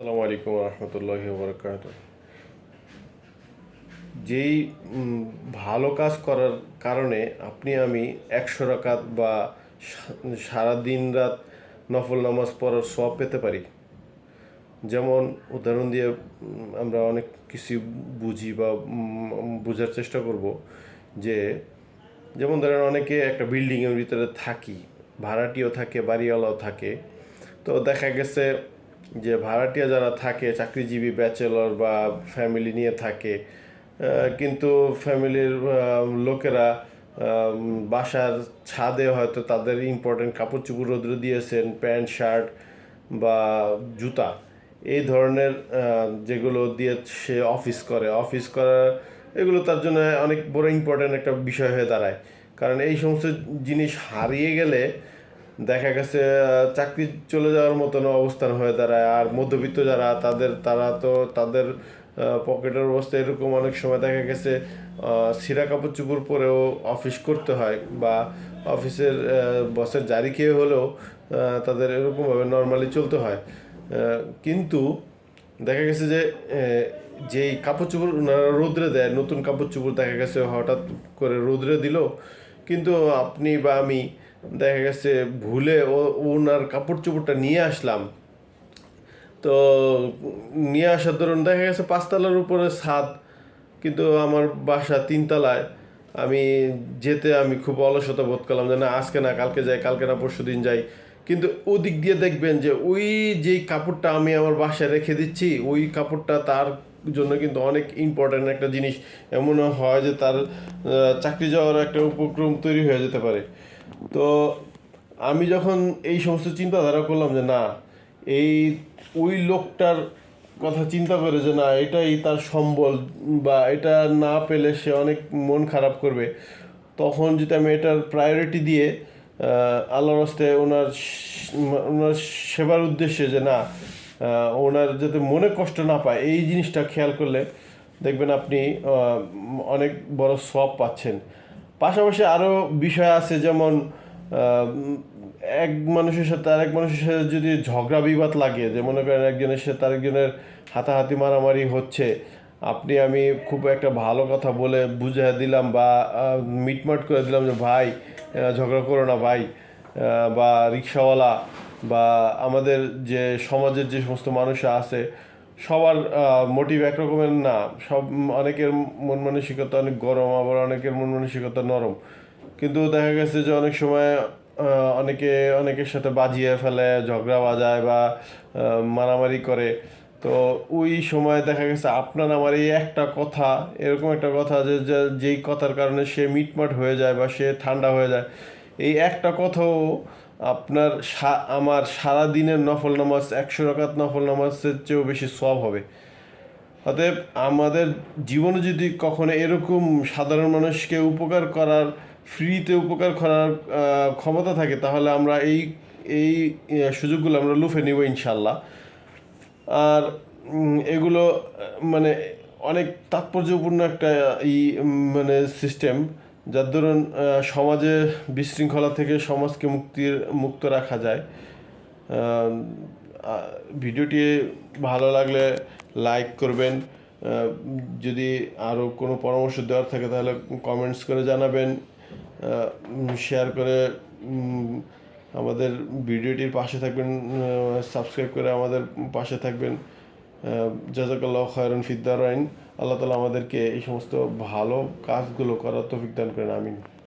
আসসালামু আলাইকুম রহমতুল্লাহি ওবরাকাতুহ। যেই ভালো কাজ করার কারণে আপনি আমি 100 রাকাত বা সারা দিন রাত নফল নামাজ পড়ার সওয়াব পেতে পারি। যেমন উদাহরণ দিয়ে আমরা অনেক কিছু বুঝি বা বোঝার চেষ্টা করব যে, যেমন ধরেন অনেকে একটা বিল্ডিংয়ের ভিতরে থাকি, ভাড়াটিও থাকে, বাড়িওয়ালাও থাকে। তো দেখা গেছে যে ভাড়াটিয়া যারা থাকে চাকরিজীবী ব্যাচেলর বা ফ্যামিলি নিয়ে থাকে, কিন্তু ফ্যামিলির লোকেরা বাসার ছাদে হয়তো তাদের ইম্পর্টেন্ট কাপড় চোপড় রোদ্রে দিয়েছেন, প্যান্ট শার্ট বা জুতা, এই ধরনের যেগুলো দিয়ে সে অফিস করা, এগুলো তার জন্য অনেক বড় ইম্পর্টেন্ট একটা বিষয় হয়ে দাঁড়ায়। কারণ এই সমস্ত জিনিস হারিয়ে গেলে দেখা গেছে চাকরি চলে যাওয়ার মতন অবস্থান হয়ে দাঁড়ায়। আর মধ্যবিত্ত যারা তারা তো তাদের পকেটের অবস্থা এরকম, অনেক সময় দেখা গেছে ছিঁড়া কাপড় চোপড় পরেও অফিস করতে হয়, বা অফিসের বসের জারি খেয়ে হলেও তাদের এরকমভাবে নর্মালি চলতে হয়। কিন্তু দেখা গেছে যে যেই কাপড় চোপড় ওনারা রোদ্রে দেয়, নতুন কাপড় চোপড় দেখা গেছে হঠাৎ করে রোদ্রে দিল, কিন্তু আপনি বা আমি দেখা গেছে ভুলে ওনার কাপড় চোপড়টা নিয়ে আসলাম। তো নিয়ে আসার ধরুন দেখা গেছে 5 তলার উপরে ছাদ, কিন্তু আমার বাসা 3 তলায়। আমি আমি খুব অলসতা বোধ করলাম যে না, আজকে না কালকে যাই, কালকে না পরশু দিন যাই। কিন্তু ওদিক দিয়ে দেখবেন যে ওই যেই কাপড়টা আমি আমার বাসায় রেখে দিচ্ছি, ওই কাপড়টা তার জন্য কিন্তু অনেক ইম্পর্ট্যান্ট একটা জিনিস। এমনও হয় যে তার চাকরি যাওয়ার একটা উপক্রম তৈরি হয়ে যেতে পারে। তো আমি যখন এই সমস্ত চিন্তাধারা করলাম যে না, এই ওই লোকটার কথা চিন্তা করে যে না, এটাই তার সম্বল, বা এটা না পেলে সে অনেক মন খারাপ করবে, তখন যদি আমি এটার প্রায়োরিটি দিয়ে আল্লাহর রাস্তায় ওনার সেবার উদ্দেশ্যে যে না, ওনার যাতে মনে কষ্ট না পায়, এই জিনিসটা খেয়াল করলে দেখবেন আপনি অনেক বড় সওয়াব পাচ্ছেন। পাশাপাশি আরও বিষয় আছে, যেমন এক মানুষের সাথে আরেক মানুষের সাথে যদি ঝগড়া বিবাদ লাগে, যে মনে করেন একজনের সাথে আরেকজনের হাতাহাতি মারামারি হচ্ছে, আপনি আমি খুব একটা ভালো কথা বলে বুঝিয়ে দিলাম বা মিটমাট করে দিলাম যে ভাই ঝগড়া করো না ভাই, বা রিক্সাওয়ালা বা আমাদের যে সমাজের যে সমস্ত মানুষ আছে, সবার মোটিভ একরকমের না। অনেকের মন মানসিকতা অনেক গরম, আবার অনেকের মন মানসিকতা নরম। কিন্তু দেখা গেছে যে অনেক সময় অনেকের সাথে বাজিয়ে ফেলে, ঝগড়া বাজায় বা মারামারি করে। তো ওই সময় দেখা গেছে আপনার আমার এই একটা কথা, এরকম একটা কথা যেই কথার কারণে সে মিটমাট হয়ে যায় বা সে ঠান্ডা হয়ে যায়, এই একটা কথাও আপনার আমার সারা দিনের নফল নামাজ, 100 রাকাত নফল নামাজের চেয়েও বেশি সওয়াব হবে। অতএব আমাদের জীবনে যদি কখনো এরকম সাধারণ মানুষকে উপকার করার, ফ্রিতে উপকার করার ক্ষমতা থাকে, তাহলে আমরা এই এই সুযোগগুলো আমরা লুফে নিব ইনশাল্লাহ। আর এগুলো মানে অনেক তাৎপর্যপূর্ণ একটা মানে সিস্টেম, যার দরুন সমাজে বিশৃঙ্খলা থেকে সমাজকে মুক্ত রাখা যায়। ভিডিওটি ভালো লাগলে লাইক করবেন। যদি আরও কোনো পরামর্শ দেওয়ার থাকে তাহলে কমেন্টস করে জানাবেন। শেয়ার করে আমাদের ভিডিওটির পাশে থাকবেন, সাবস্ক্রাইব করে আমাদের পাশে থাকবেন। জাযাকাল্লাহু খায়রান ফিদ দারাইন। আল্লাহ তাআলা আমাদেরকে এই সমস্ত ভালো কাজগুলো করার তৌফিক দান করেন। আমিন।